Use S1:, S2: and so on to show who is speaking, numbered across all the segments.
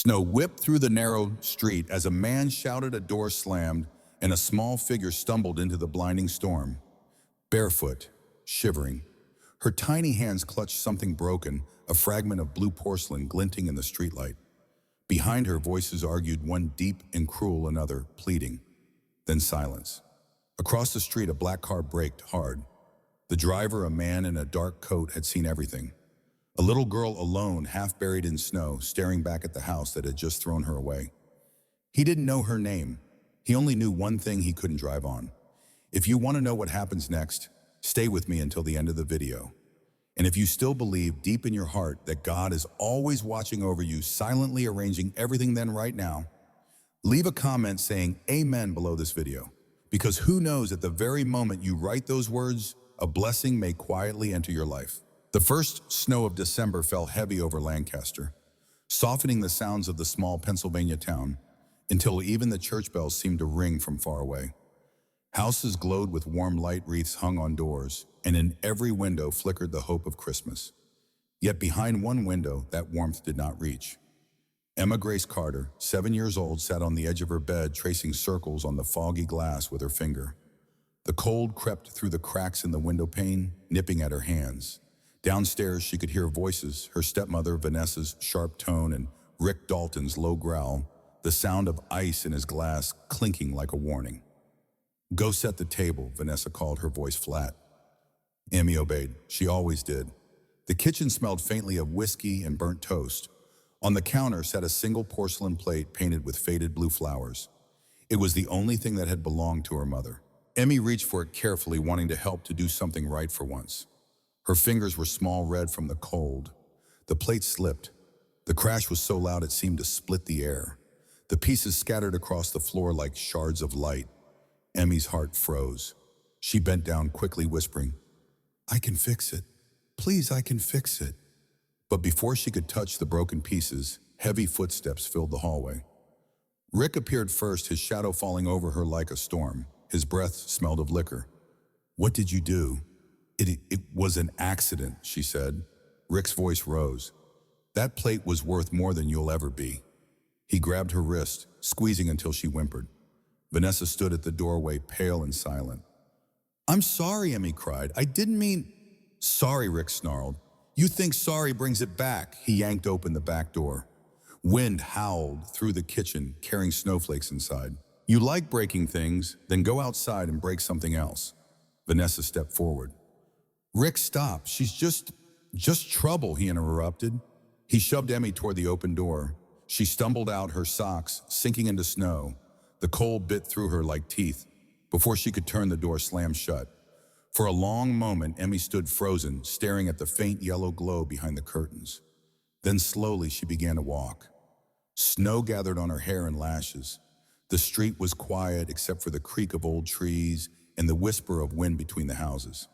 S1: Snow whipped through the narrow street as a man shouted, a door slammed, and a small figure stumbled into the blinding storm. Barefoot, shivering, her tiny hands clutched something broken, a fragment of blue porcelain glinting in the streetlight. Behind her, voices argued, one deep and cruel, another pleading. Then silence. Across the street, a black car braked hard. The driver, a man in a dark coat, had seen everything. A little girl alone, half buried in snow, staring back at the house that had just thrown her away. He didn't know her name. He only knew one thing: he couldn't drive on. If you want to know what happens next, stay with me until the end of the video. And if you still believe deep in your heart that God is always watching over you, silently arranging everything, then right now, leave a comment saying amen below this video. Because who knows, at the very moment you write those words, a blessing may quietly enter your life. The first snow of December fell heavy over Lancaster, softening the sounds of the small Pennsylvania town until even the church bells seemed to ring from far away. Houses glowed with warm light wreaths hung on doors, and in every window flickered the hope of Christmas. Yet behind one window, that warmth did not reach. Emma Grace Carter, 7 years old, sat on the edge of her bed, tracing circles on the foggy glass with her finger. The cold crept through the cracks in the window pane, nipping at her hands. Downstairs, she could hear voices, her stepmother Vanessa's sharp tone and Rick Dalton's low growl, the sound of ice in his glass clinking like a warning. "Go set the table," Vanessa called, her voice flat. Emmy obeyed. She always did. The kitchen smelled faintly of whiskey and burnt toast. On the counter sat a single porcelain plate painted with faded blue flowers. It was the only thing that had belonged to her mother. Emmy reached for it carefully, wanting to help, to do something right for once. Her fingers were small red from the cold. The plate slipped. The crash was so loud it seemed to split the air. The pieces scattered across the floor like shards of light. Emmy's heart froze. She bent down quickly, whispering, "I can fix it. Please, I can fix it." But before she could touch the broken pieces, heavy footsteps filled the hallway. Rick appeared first, his shadow falling over her like a storm. His breath smelled of liquor. "What did you do?" It was an accident," she said. Rick's voice rose. "That plate was worth more than you'll ever be." He grabbed her wrist, squeezing until she whimpered. Vanessa stood at the doorway, pale and silent. "I'm sorry," Emmy cried. "I didn't mean—" "Sorry," Rick snarled. "You think sorry brings it back?" He yanked open the back door. Wind howled through the kitchen, carrying snowflakes inside. "You like breaking things, then go outside and break something else." Vanessa stepped forward. "Rick, stop. She's just trouble," he interrupted. He shoved Emmy toward the open door. She stumbled out, her socks sinking into snow. The cold bit through her like teeth. Before she could turn, the door slammed shut. For a long moment, Emmy stood frozen, staring at the faint yellow glow behind the curtains. Then slowly she began to walk. Snow gathered on her hair and lashes. The street was quiet except for the creak of old trees and the whisper of wind between the houses.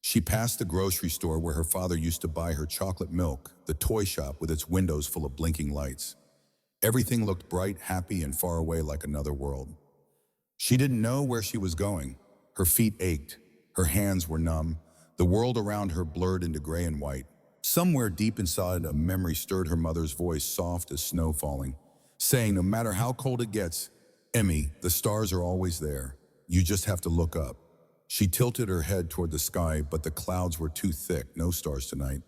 S1: She passed the grocery store where her father used to buy her chocolate milk, the toy shop with its windows full of blinking lights. Everything looked bright, happy, and far away like another world. She didn't know where she was going. Her feet ached. Her hands were numb. The world around her blurred into gray and white. Somewhere deep inside, a memory stirred her mother's voice, soft as snow falling, saying, "No matter how cold it gets, Emmy, the stars are always there. You just have to look up." She tilted her head toward the sky, but the clouds were too thick. No stars tonight.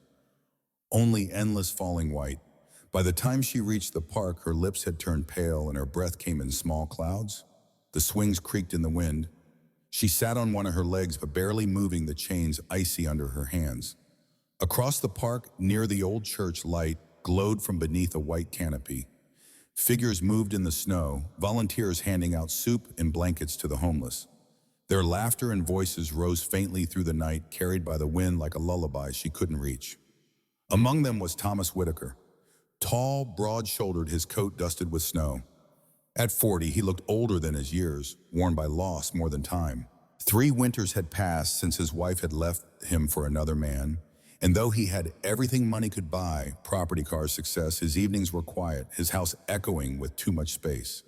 S1: Only endless falling white. By the time she reached the park, her lips had turned pale and her breath came in small clouds. The swings creaked in the wind. She sat on one of her legs, but barely moving, the chains icy under her hands. Across the park, near the old church, light glowed from beneath a white canopy. Figures moved in the snow, volunteers handing out soup and blankets to the homeless. Their laughter and voices rose faintly through the night, carried by the wind like a lullaby she couldn't reach. Among them was Thomas Whitaker. Tall, broad-shouldered, his coat dusted with snow. At 40, he looked older than his years, worn by loss more than time. 3 winters had passed since his wife had left him for another man, and though he had everything money could buy, property, cars, success, his evenings were quiet, his house echoing with too much space.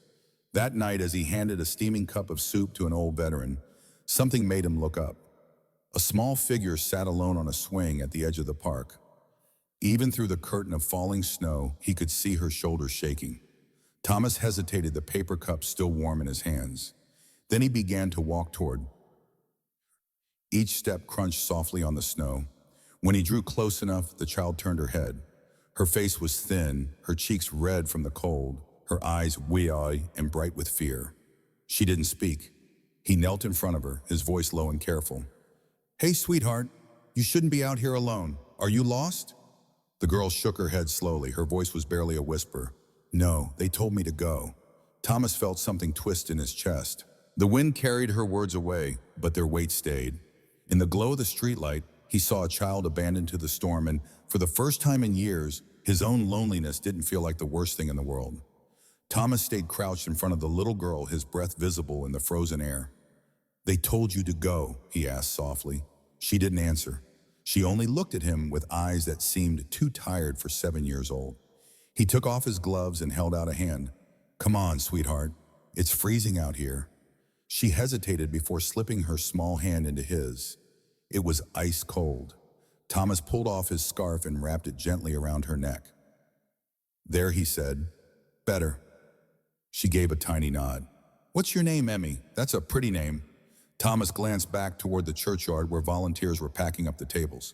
S1: That night, as he handed a steaming cup of soup to an old veteran, something made him look up. A small figure sat alone on a swing at the edge of the park. Even through the curtain of falling snow, he could see her shoulders shaking. Thomas hesitated, the paper cup still warm in his hands. Then he began to walk toward. Each step crunched softly on the snow. When he drew close enough, the child turned her head. Her face was thin, her cheeks red from the cold, her eyes wide and bright with fear. She didn't speak. He knelt in front of her, his voice low and careful. "Hey, sweetheart, you shouldn't be out here alone. Are you lost?" The girl shook her head slowly. Her voice was barely a whisper. "No, they told me to go." Thomas felt something twist in his chest. The wind carried her words away, but their weight stayed. In the glow of the streetlight, he saw a child abandoned to the storm, and for the first time in years, his own loneliness didn't feel like the worst thing in the world. Thomas stayed crouched in front of the little girl, his breath visible in the frozen air. "They told you to go," he asked softly. She didn't answer. She only looked at him with eyes that seemed too tired for 7 years old. He took off his gloves and held out a hand. "Come on, sweetheart. It's freezing out here." She hesitated before slipping her small hand into his. It was ice cold. Thomas pulled off his scarf and wrapped it gently around her neck. "There," he said. "Better." She gave a tiny nod. "What's your name, Emmy? That's a pretty name." Thomas glanced back toward the churchyard where volunteers were packing up the tables.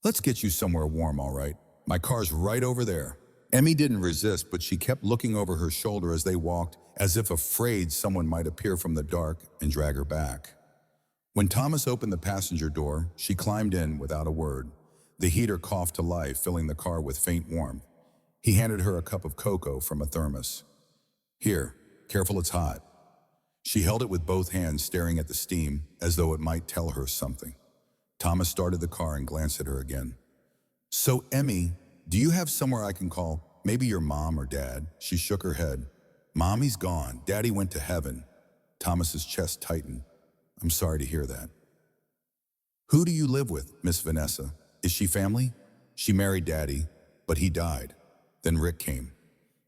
S1: "Let's get you somewhere warm, all right? My car's right over there." Emmy didn't resist, but she kept looking over her shoulder as they walked, as if afraid someone might appear from the dark and drag her back. When Thomas opened the passenger door, she climbed in without a word. The heater coughed to life, filling the car with faint warmth. He handed her a cup of cocoa from a thermos. "Here, careful, it's hot." She held it with both hands, staring at the steam, as though it might tell her something. Thomas started the car and glanced at her again. "So, Emmy, do you have somewhere I can call? Maybe your mom or dad?" She shook her head. "Mommy's gone. Daddy went to heaven." Thomas's chest tightened. "I'm sorry to hear that." "Who do you live with, Miss Vanessa? Is she family?" "She married Daddy, but he died." Then Rick came.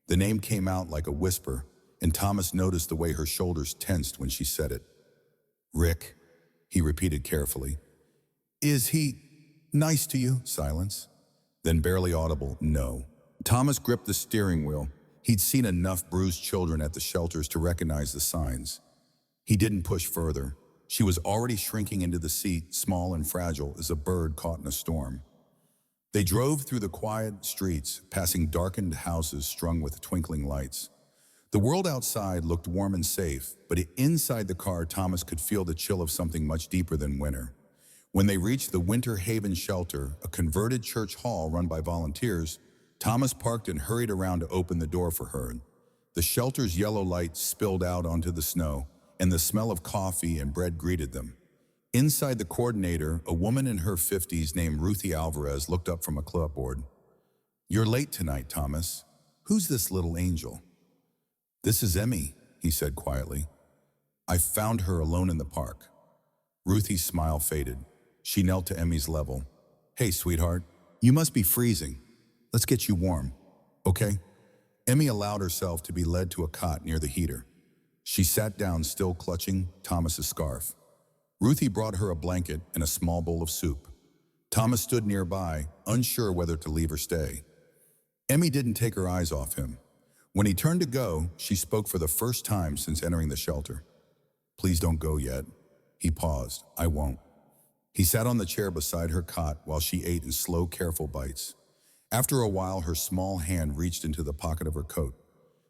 S1: The name came out like a whisper, and Thomas noticed the way her shoulders tensed when she said it. "Rick," he repeated carefully. "Is he nice to you?" Silence. Then barely audible, "No." Thomas gripped the steering wheel. He'd seen enough bruised children at the shelters to recognize the signs. He didn't push further. She was already shrinking into the seat, small and fragile as a bird caught in a storm. They drove through the quiet streets, passing darkened houses strung with twinkling lights. The world outside looked warm and safe, but inside the car, Thomas could feel the chill of something much deeper than winter. When they reached the Winter Haven Shelter, a converted church hall run by volunteers, Thomas parked and hurried around to open the door for her. The shelter's yellow light spilled out onto the snow, and the smell of coffee and bread greeted them. Inside the coordinator, a woman in her 50s named Ruthie Alvarez looked up from a clipboard. "You're late tonight, Thomas. Who's this little angel?" "This is Emmy," he said quietly. "I found her alone in the park." Ruthie's smile faded. She knelt to Emmy's level. "Hey, sweetheart, you must be freezing. Let's get you warm, okay?" Emmy allowed herself to be led to a cot near the heater. She sat down, still clutching Thomas's scarf. Ruthie brought her a blanket and a small bowl of soup. Thomas stood nearby, unsure whether to leave or stay. Emmy didn't take her eyes off him. When he turned to go, she spoke for the first time since entering the shelter. "Please don't go yet." He paused. "I won't." He sat on the chair beside her cot while she ate in slow, careful bites. After a while, her small hand reached into the pocket of her coat.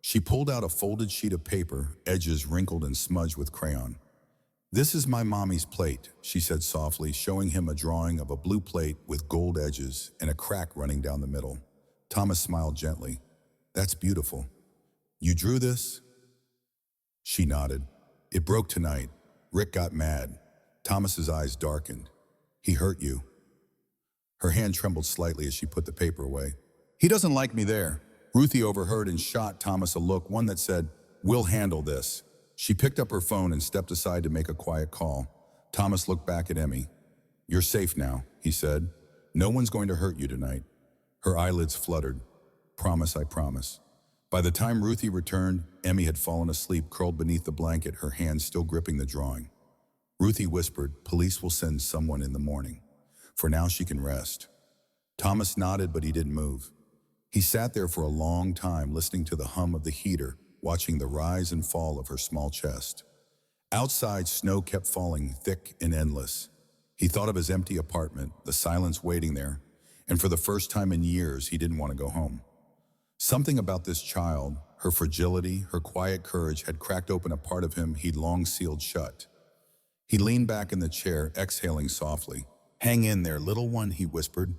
S1: She pulled out a folded sheet of paper, edges wrinkled and smudged with crayon. "This is my mommy's plate," she said softly, showing him a drawing of a blue plate with gold edges and a crack running down the middle. Thomas smiled gently. "That's beautiful. You drew this?" She nodded. "It broke tonight. Rick got mad." Thomas's eyes darkened. "He hurt you?" Her hand trembled slightly as she put the paper away. "He doesn't like me there." Ruthie overheard and shot Thomas a look, one that said, "We'll handle this." She picked up her phone and stepped aside to make a quiet call. Thomas looked back at Emmy. "You're safe now," he said. "No one's going to hurt you tonight." Her eyelids fluttered. "Promise, I promise." By the time Ruthie returned, Emmy had fallen asleep, curled beneath the blanket, her hands still gripping the drawing. Ruthie whispered, "Police will send someone in the morning. For now she can rest." Thomas nodded, but he didn't move. He sat there for a long time, listening to the hum of the heater, watching the rise and fall of her small chest. Outside, snow kept falling, thick and endless. He thought of his empty apartment, the silence waiting there, and for the first time in years, he didn't want to go home. Something about this child, her fragility, her quiet courage, had cracked open a part of him he'd long sealed shut. He leaned back in the chair, exhaling softly. "Hang in there, little one," he whispered.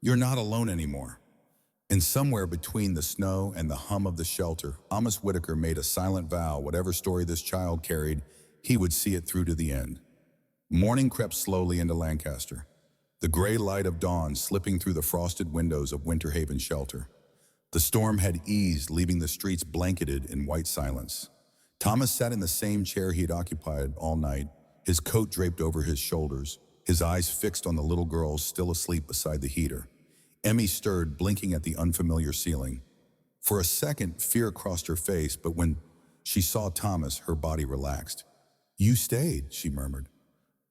S1: "You're not alone anymore." And somewhere between the snow and the hum of the shelter, Thomas Whitaker made a silent vow, whatever story this child carried, he would see it through to the end. Morning crept slowly into Lancaster, the gray light of dawn slipping through the frosted windows of Winter Haven shelter. The storm had eased, leaving the streets blanketed in white silence. Thomas sat in the same chair he had occupied all night, his coat draped over his shoulders, his eyes fixed on the little girl still asleep beside the heater. Emmy stirred, blinking at the unfamiliar ceiling. For a second, fear crossed her face, but when she saw Thomas, her body relaxed. "You stayed," she murmured.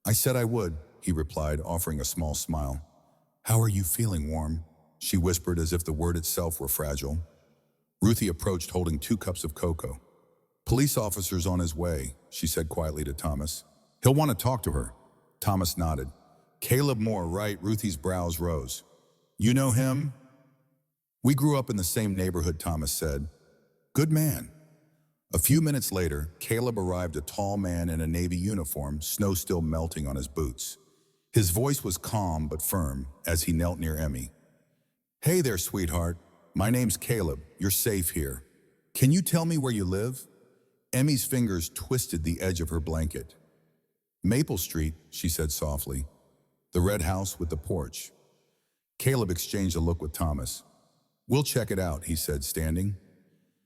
S1: "I said I would," he replied, offering a small smile. "How are you feeling, Warm?" she whispered, as if the word itself were fragile. Ruthie approached, holding 2 cups of cocoa. "Police officer's on his way," she said quietly to Thomas. "He'll want to talk to her." Thomas nodded. "Caleb Moore, right?" Ruthie's brows rose. "You know him?" "We grew up in the same neighborhood," Thomas said. "Good man." A few minutes later, Caleb arrived, a tall man in a navy uniform, snow still melting on his boots. His voice was calm but firm as he knelt near Emmy. "Hey there, sweetheart. My name's Caleb. You're safe here. Can you tell me where you live?" Emmy's fingers twisted the edge of her blanket. "Maple Street," she said softly. "The red house with the porch." Caleb exchanged a look with Thomas. "We'll check it out," he said, standing.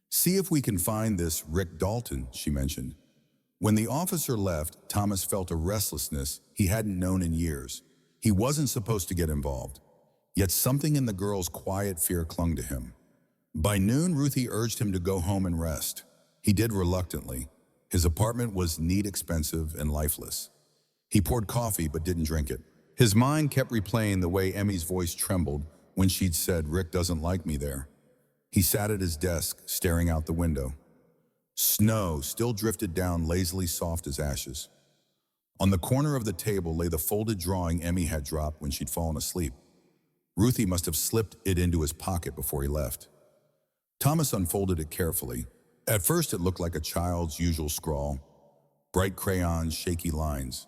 S1: "See if we can find this Rick Dalton," she mentioned. When the officer left, Thomas felt a restlessness he hadn't known in years. He wasn't supposed to get involved. Yet something in the girl's quiet fear clung to him. By noon, Ruthie urged him to go home and rest. He did reluctantly. His apartment was neat, expensive, and lifeless. He poured coffee but didn't drink it. His mind kept replaying the way Emmy's voice trembled when she'd said, "Rick doesn't like me there." He sat at his desk, staring out the window. Snow still drifted down, lazily soft as ashes. On the corner of the table lay the folded drawing Emmy had dropped when she'd fallen asleep. Ruthie must have slipped it into his pocket before he left. Thomas unfolded it carefully. At first it looked like a child's usual scrawl, bright crayons, shaky lines.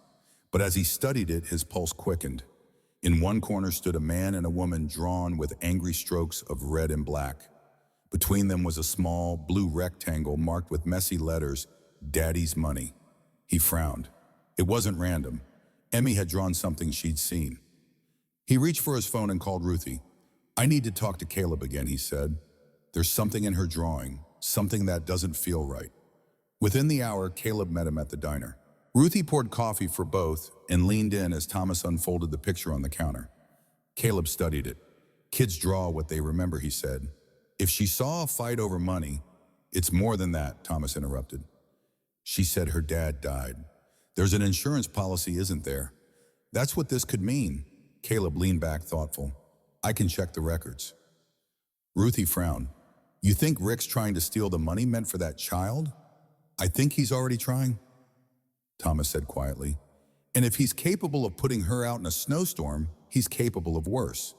S1: But as he studied it, his pulse quickened. In one corner stood a man and a woman drawn with angry strokes of red and black. Between them was a small, blue rectangle marked with messy letters, "Daddy's Money." He frowned. It wasn't random. Emmy had drawn something she'd seen. He reached for his phone and called Ruthie. "I need to talk to Caleb again," he said. "There's something in her drawing, something that doesn't feel right." Within the hour, Caleb met him at the diner. Ruthie poured coffee for both and leaned in as Thomas unfolded the picture on the counter. Caleb studied it. "Kids draw what they remember," he said. "If she saw a fight over money—" "It's more than that," Thomas interrupted. "She said her dad died. There's an insurance policy, isn't there? That's what this could mean." Caleb leaned back, thoughtful. "I can check the records." Ruthie frowned. "You think Rick's trying to steal the money meant for that child?" "I think he's already trying," Thomas said quietly. "And if he's capable of putting her out in a snowstorm, he's capable of worse."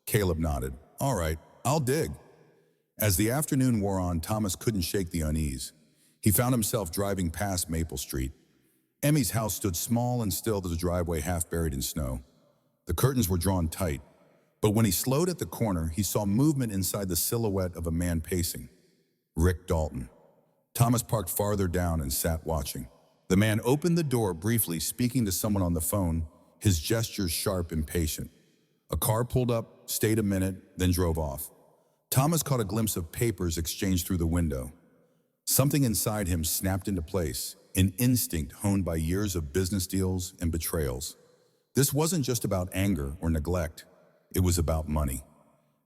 S1: Caleb nodded. "All right, I'll dig." As the afternoon wore on, Thomas couldn't shake the unease. He found himself driving past Maple Street. Emmy's house stood small and still, the driveway half buried in snow. The curtains were drawn tight, but when he slowed at the corner, he saw movement inside the silhouette of a man pacing. Rick Dalton. Thomas parked farther down and sat watching. The man opened the door briefly, speaking to someone on the phone, his gestures sharp and patient. A car pulled up, stayed a minute, then drove off. Thomas caught a glimpse of papers exchanged through the window. Something inside him snapped into place, an instinct honed by years of business deals and betrayals. This wasn't just about anger or neglect. It was about money.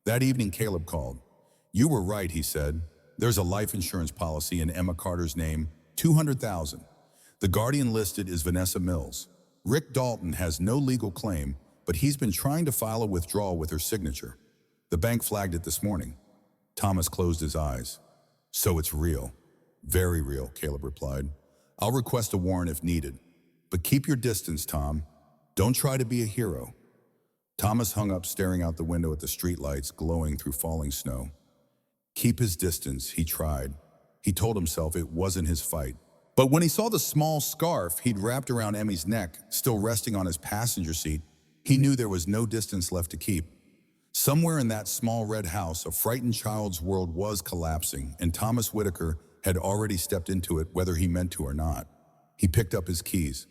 S1: That evening, Caleb called. "You were right," he said. "There's a life insurance policy in Emma Carter's name, $200,000. The guardian listed is Vanessa Mills. Rick Dalton has no legal claim, but he's been trying to file a withdrawal with her signature. The bank flagged it this morning. Thomas closed his eyes. So it's real. Very real, Caleb replied. I'll request a warrant if needed. But keep your distance, Tom. Don't try to be a hero. Thomas hung up, staring out the window at the streetlights glowing through falling snow. Keep his distance, he tried. He told himself it wasn't his fight. But when he saw the small scarf he'd wrapped around Emmy's neck, still resting on his passenger seat, he knew there was no distance left to keep. Somewhere in that small red house, a frightened child's world was collapsing, and Thomas Whitaker had already stepped into it, whether he meant to or not. He picked up his keys.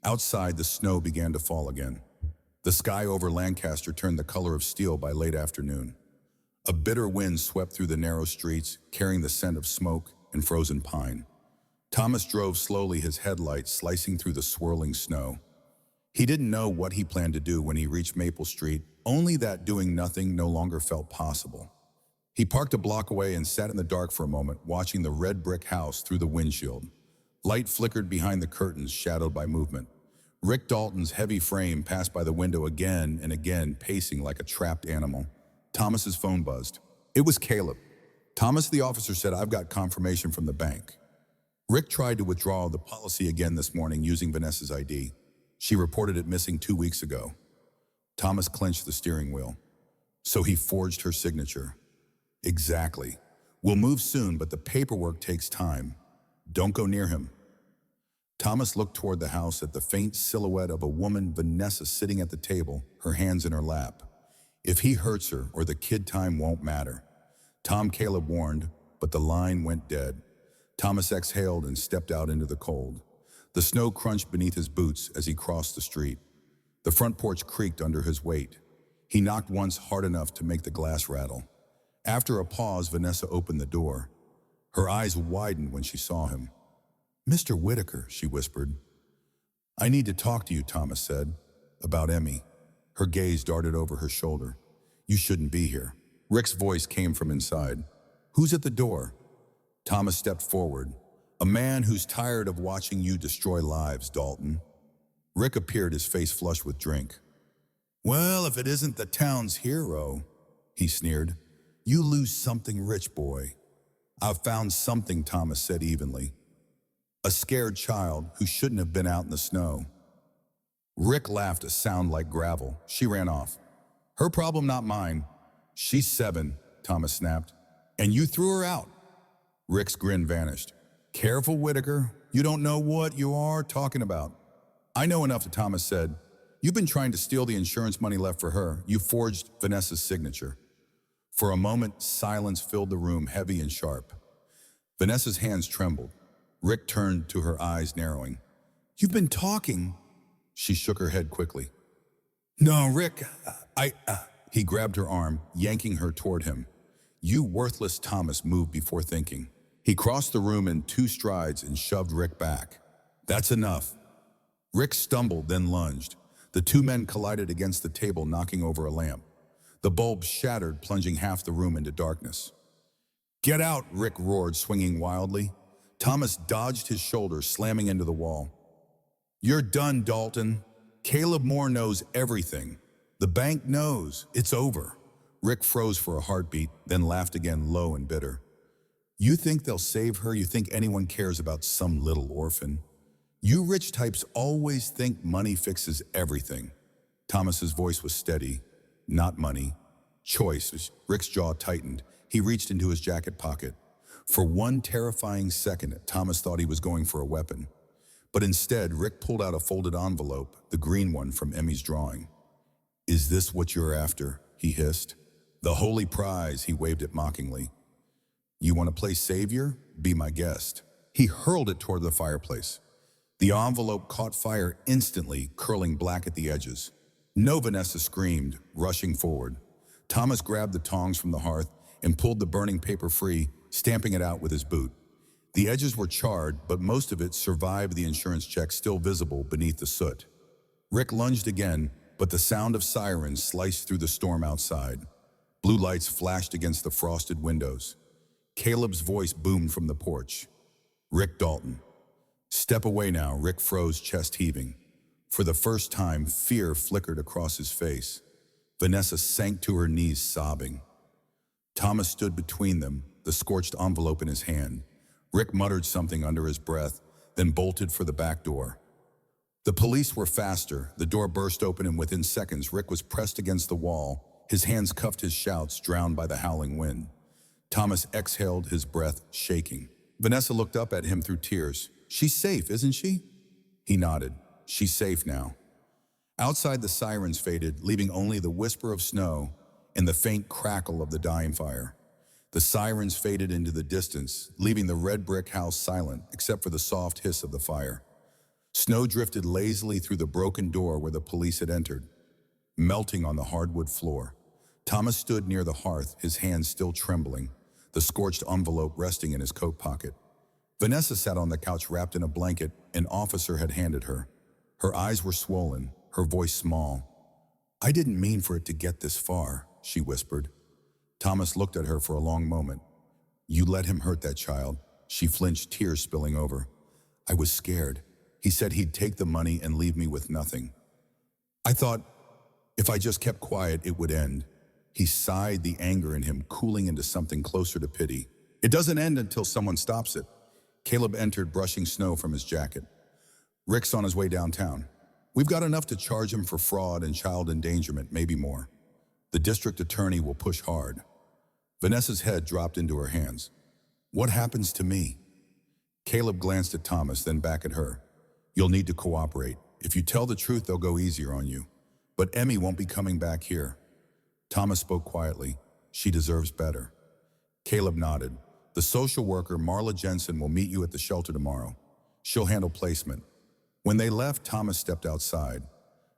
S1: Outside, the snow began to fall again. The sky over Lancaster turned the color of steel by late afternoon. A bitter wind swept through the narrow streets, carrying the scent of smoke and frozen pine. Thomas drove slowly, his headlights slicing through the swirling snow. He didn't know what he planned to do when he reached Maple Street, only that doing nothing no longer felt possible. He parked a block away and sat in the dark for a moment, watching the red brick house through the windshield. Light flickered behind the curtains, shadowed by movement. Rick Dalton's heavy frame passed by the window again and again, pacing like a trapped animal. Thomas's phone buzzed. It was Caleb. Thomas, the officer, said, I've got confirmation from the bank. Rick tried to withdraw the policy again this morning using Vanessa's ID. She reported it missing 2 weeks ago. Thomas clenched the steering wheel. So he forged her signature. Exactly. We'll move soon, but the paperwork takes time. Don't go near him. Thomas looked toward the house at the faint silhouette of a woman, Vanessa, sitting at the table, her hands in her lap. If he hurts her or the kid, time won't matter. Tom, Caleb warned, but the line went dead. Thomas exhaled and stepped out into the cold. The snow crunched beneath his boots as he crossed the street. The front porch creaked under his weight. He knocked once hard enough to make the glass rattle. After a pause, Vanessa opened the door. Her eyes widened when she saw him. Mr. Whitaker, she whispered. I need to talk to you, Thomas said. About Emmy. Her gaze darted over her shoulder. You shouldn't be here. Rick's voice came from inside. Who's at the door? Thomas stepped forward. A man who's tired of watching you destroy lives, Dalton. Rick appeared, his face flushed with drink. Well, if it isn't the town's hero, he sneered. You lose something rich, boy. I've found something, Thomas said evenly. A scared child who shouldn't have been out in the snow. Rick laughed, a sound like gravel. She ran off. Her problem, not mine. She's 7, Thomas snapped. And you threw her out. Rick's grin vanished. Careful, Whitaker. You don't know what you are talking about. I know enough, Thomas said. You've been trying to steal the insurance money left for her. You forged Vanessa's signature. For a moment, silence filled the room, heavy and sharp. Vanessa's hands trembled. Rick turned to her, eyes narrowing. You've been talking. She shook her head quickly. No, Rick, He grabbed her arm, yanking her toward him. You worthless, Thomas moved before thinking. He crossed the room in 2 strides and shoved Rick back. That's enough. Rick stumbled, then lunged. The 2 men collided against the table, knocking over a lamp. The bulb shattered, plunging half the room into darkness. Get out, Rick roared, swinging wildly. Thomas dodged his shoulder, slamming into the wall. You're done, Dalton. Caleb Moore knows everything. The bank knows. It's over. Rick froze for a heartbeat, then laughed again, low and bitter. You think they'll save her? You think anyone cares about some little orphan? You rich types always think money fixes everything. Thomas's voice was steady. Not money. Choice. Rick's jaw tightened. He reached into his jacket pocket. For one terrifying second, Thomas thought he was going for a weapon. But instead, Rick pulled out a folded envelope, the green one from Emmy's drawing. Is this what you're after? He hissed. The holy prize, he waved it mockingly. You want to play savior? Be my guest. He hurled it toward the fireplace. The envelope caught fire instantly, curling black at the edges. No, Vanessa screamed, rushing forward. Thomas grabbed the tongs from the hearth and pulled the burning paper free, stamping it out with his boot. The edges were charred, but most of it survived the insurance check still visible beneath the soot. Rick lunged again, but the sound of sirens sliced through the storm outside. Blue lights flashed against the frosted windows. Caleb's voice boomed from the porch. Rick Dalton. Step away now, Rick froze, chest heaving. For the first time, fear flickered across his face. Vanessa sank to her knees, sobbing. Thomas stood between them, the scorched envelope in his hand. Rick muttered something under his breath, then bolted for the back door. The police were faster. The door burst open, and within seconds, Rick was pressed against the wall. His hands cuffed his shouts, drowned by the howling wind. Thomas exhaled, his breath shaking. Vanessa looked up at him through tears. "She's safe, isn't she?" He nodded. "She's safe now." Outside, the sirens faded, leaving only the whisper of snow and the faint crackle of the dying fire. The sirens faded into the distance, leaving the red brick house silent except for the soft hiss of the fire. Snow drifted lazily through the broken door where the police had entered, melting on the hardwood floor. Thomas stood near the hearth, his hands still trembling, the scorched envelope resting in his coat pocket. Vanessa sat on the couch wrapped in a blanket an officer had handed her. Her eyes were swollen, her voice small. "I didn't mean for it to get this far," she whispered. Thomas looked at her for a long moment. "You let him hurt that child." She flinched, tears spilling over. "I was scared. He said he'd take the money and leave me with nothing. I thought if I just kept quiet, it would end." He sighed, the anger in him cooling into something closer to pity. "It doesn't end until someone stops it." Caleb entered, brushing snow from his jacket. "Rick's on his way downtown. We've got enough to charge him for fraud and child endangerment, maybe more. The district attorney will push hard." Vanessa's head dropped into her hands. "What happens to me?" Caleb glanced at Thomas, then back at her. "You'll need to cooperate. If you tell the truth, they'll go easier on you. But Emmy won't be coming back here." Thomas spoke quietly. "She deserves better." Caleb nodded. "The social worker, Marla Jensen, will meet you at the shelter tomorrow. She'll handle placement." When they left, Thomas stepped outside.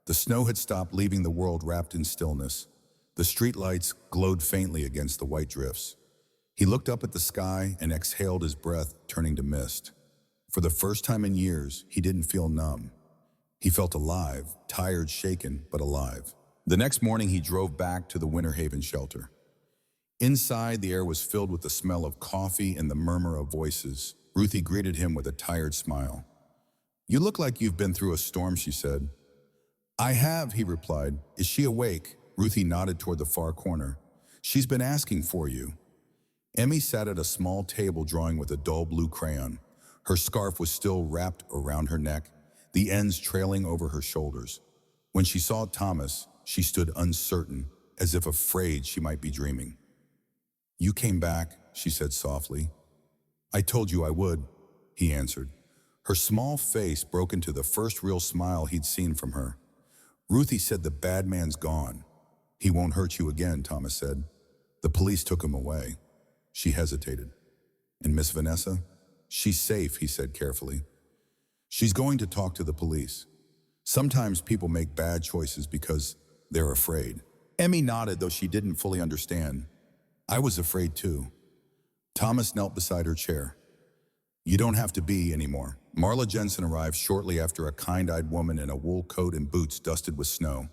S1: The snow had stopped, leaving the world wrapped in stillness. The streetlights glowed faintly against the white drifts. He looked up at the sky and exhaled, his breath turning to mist. For the first time in years, he didn't feel numb. He felt alive, tired, shaken, but alive. The next morning, he drove back to the Winter Haven shelter. Inside, the air was filled with the smell of coffee and the murmur of voices. Ruthie greeted him with a tired smile. "You look like you've been through a storm," she said. "I have," he replied. "Is she awake?" Ruthie nodded toward the far corner. "She's been asking for you." Emmy sat at a small table drawing with a dull blue crayon. Her scarf was still wrapped around her neck, the ends trailing over her shoulders. When she saw Thomas, she stood uncertain, as if afraid she might be dreaming. "You came back," she said softly. "I told you I would," he answered. Her small face broke into the first real smile he'd seen from her. "Ruthie said the bad man's gone." "He won't hurt you again," Thomas said. "The police took him away." She hesitated. "And Miss Vanessa?" "She's safe," he said carefully. "She's going to talk to the police. Sometimes people make bad choices because they're afraid." Emmy nodded, though she didn't fully understand. "I was afraid too." Thomas knelt beside her chair. "You don't have to be anymore." Marla Jensen arrived shortly after, a kind-eyed woman in a wool coat and boots dusted with snow.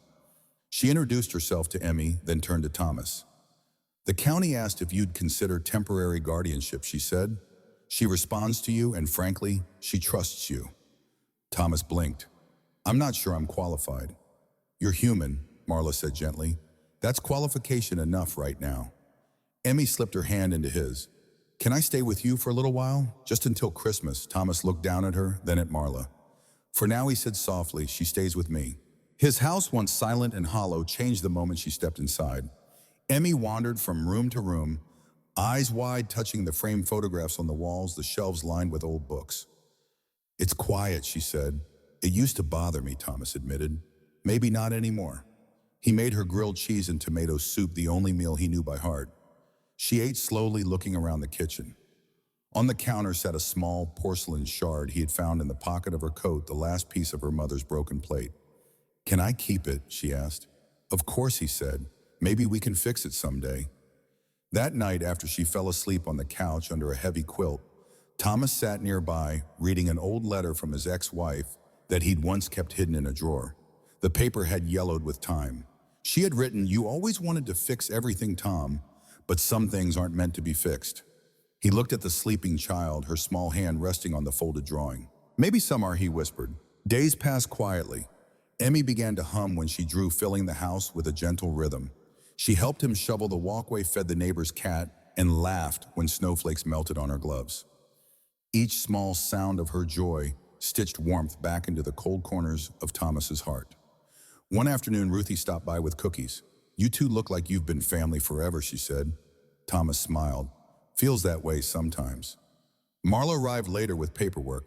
S1: She introduced herself to Emmy, then turned to Thomas. "The county asked if you'd consider temporary guardianship," she said. "She responds to you, and frankly, she trusts you." Thomas blinked. "I'm not sure I'm qualified." "You're human," Marla said gently. "That's qualification enough right now." Emmy slipped her hand into his. "Can I stay with you for a little while? Just until Christmas." Thomas looked down at her, then at Marla. "For now," he said softly, "she stays with me." His house, once silent and hollow, changed the moment she stepped inside. Emmy wandered from room to room, eyes wide, touching the framed photographs on the walls, the shelves lined with old books. "It's quiet," she said. "It used to bother me," Thomas admitted. "Maybe not anymore." He made her grilled cheese and tomato soup, the only meal he knew by heart. She ate slowly, looking around the kitchen. On the counter sat a small porcelain shard he had found in the pocket of her coat, the last piece of her mother's broken plate. "Can I keep it?" she asked. "Of course," he said. "Maybe we can fix it someday." That night, after she fell asleep on the couch under a heavy quilt, Thomas sat nearby, reading an old letter from his ex-wife that he'd once kept hidden in a drawer. The paper had yellowed with time. She had written, "You always wanted to fix everything, Tom, but some things aren't meant to be fixed." He looked at the sleeping child, her small hand resting on the folded drawing. "Maybe some are," he whispered. Days passed quietly. Emmy began to hum when she drew, filling the house with a gentle rhythm. She helped him shovel the walkway, fed the neighbor's cat, and laughed when snowflakes melted on her gloves. Each small sound of her joy stitched warmth back into the cold corners of Thomas's heart. One afternoon, Ruthie stopped by with cookies. "You two look like you've been family forever," she said. Thomas smiled. "Feels that way sometimes." Marla arrived later with paperwork.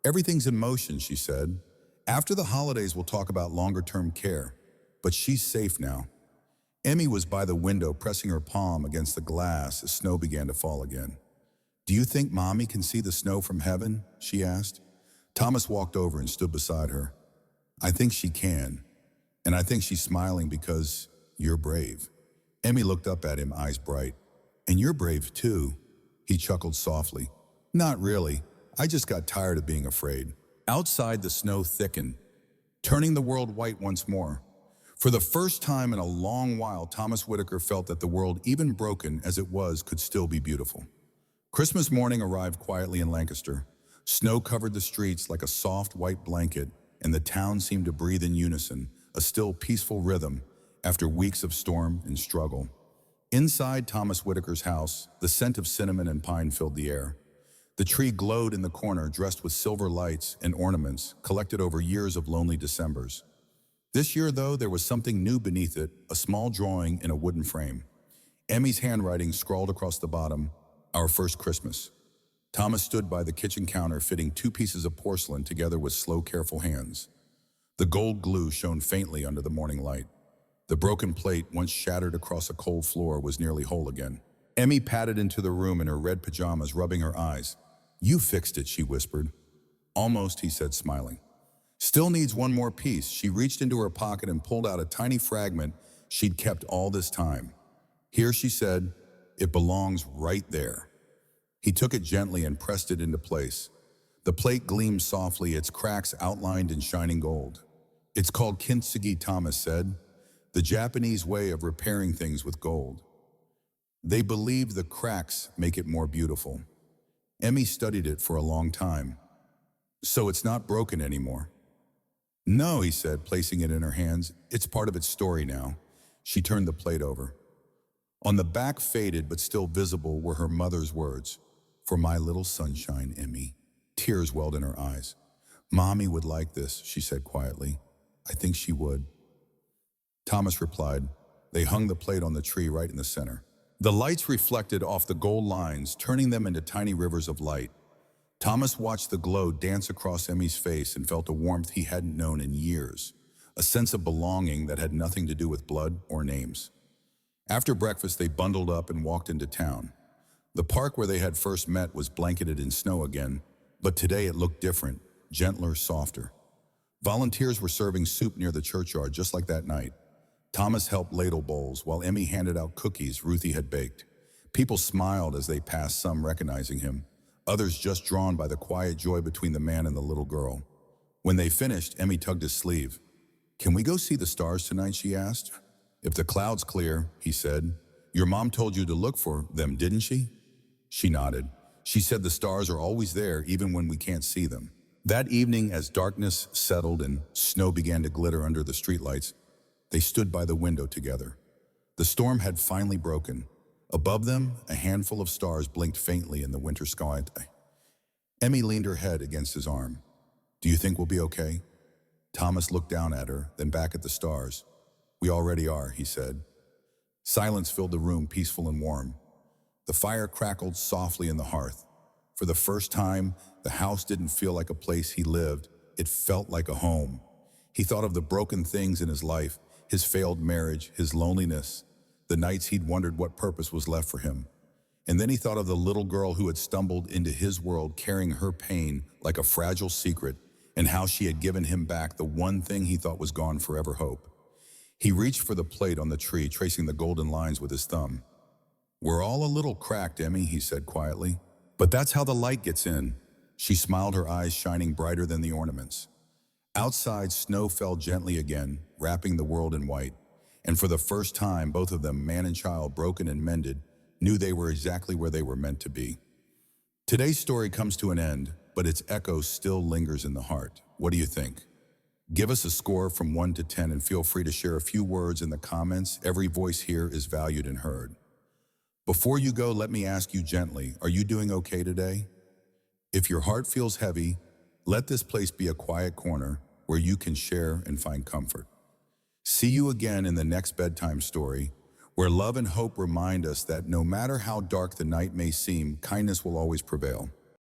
S1: "Everything's in motion," she said. "After the holidays, we'll talk about longer-term care. But she's safe now." Emmy was by the window, pressing her palm against the glass as snow began to fall again. "Do you think Mommy can see the snow from heaven?" she asked. Thomas walked over and stood beside her. "I think she can. And I think she's smiling because you're brave." Emmy looked up at him, eyes bright. "And you're brave too." He chuckled softly. "Not really. I just got tired of being afraid." Outside, the snow thickened, turning the world white once more. For the first time in a long while, Thomas Whitaker felt that the world, even broken as it was, could still be beautiful. Christmas morning arrived quietly in Lancaster. Snow covered the streets like a soft white blanket, and the town seemed to breathe in unison, a still peaceful rhythm after weeks of storm and struggle. Inside Thomas Whitaker's house, the scent of cinnamon and pine filled the air. The tree glowed in the corner, dressed with silver lights and ornaments collected over years of lonely Decembers. This year, though, there was something new beneath it, a small drawing in a wooden frame. Emmy's handwriting scrawled across the bottom, "Our first Christmas." Thomas stood by the kitchen counter, fitting 2 pieces of porcelain together with slow, careful hands. The gold glue shone faintly under the morning light. The broken plate, once shattered across a cold floor, was nearly whole again. Emmy padded into the room in her red pajamas, rubbing her eyes. "You fixed it," she whispered. "Almost," he said, smiling. "Still needs one more piece." She reached into her pocket and pulled out a tiny fragment she'd kept all this time. "Here," she said, "it belongs right there." He took it gently and pressed it into place. The plate gleamed softly, its cracks outlined in shining gold. "It's called kintsugi," Thomas said, "the Japanese way of repairing things with gold. They believe the cracks make it more beautiful." Emmy studied it for a long time. "So it's not broken anymore?" "No," he said, placing it in her hands. "It's part of its story now." She turned the plate over. On the back, faded but still visible, were her mother's words. "For my little sunshine, Emmy." Tears welled in her eyes. "Mommy would like this," she said quietly. "I think she would." Thomas replied. They hung the plate on the tree right in the center. The lights reflected off the gold lines, turning them into tiny rivers of light. Thomas watched the glow dance across Emmy's face and felt a warmth he hadn't known in years, a sense of belonging that had nothing to do with blood or names. After breakfast, they bundled up and walked into town. The park where they had first met was blanketed in snow again, but today it looked different, gentler, softer. Volunteers were serving soup near the churchyard just like that night. Thomas helped ladle bowls while Emmy handed out cookies Ruthie had baked. People smiled as they passed, some recognizing him, others just drawn by the quiet joy between the man and the little girl. When they finished, Emmy tugged his sleeve. "Can we go see the stars tonight?" she asked. "If the clouds clear," he said. "Your mom told you to look for them, didn't she?" She nodded. "She said the stars are always there, even when we can't see them." That evening, as darkness settled and snow began to glitter under the streetlights, they stood by the window together. The storm had finally broken. Above them, a handful of stars blinked faintly in the winter sky. Emmy leaned her head against his arm. "Do you think we'll be okay?" Thomas looked down at her, then back at the stars. "We already are," he said. Silence filled the room, peaceful and warm. The fire crackled softly in the hearth. For the first time, the house didn't feel like a place he lived. It felt like a home. He thought of the broken things in his life, his failed marriage, his loneliness, the nights he'd wondered what purpose was left for him. And then he thought of the little girl who had stumbled into his world carrying her pain like a fragile secret, and how she had given him back the one thing he thought was gone forever: hope. He reached for the plate on the tree, tracing the golden lines with his thumb. "We're all a little cracked, Emmy," he said quietly. "But that's how the light gets in." She smiled, her eyes shining brighter than the ornaments. Outside, snow fell gently again, wrapping the world in white. And for the first time, both of them, man and child, broken and mended, knew they were exactly where they were meant to be. Today's story comes to an end, but its echo still lingers in the heart. What do you think? Give us a score from 1 to 10 and feel free to share a few words in the comments. Every voice here is valued and heard. Before you go, let me ask you gently, are you doing okay today? If your heart feels heavy, let this place be a quiet corner where you can share and find comfort. See you again in the next bedtime story, where love and hope remind us that no matter how dark the night may seem, kindness will always prevail.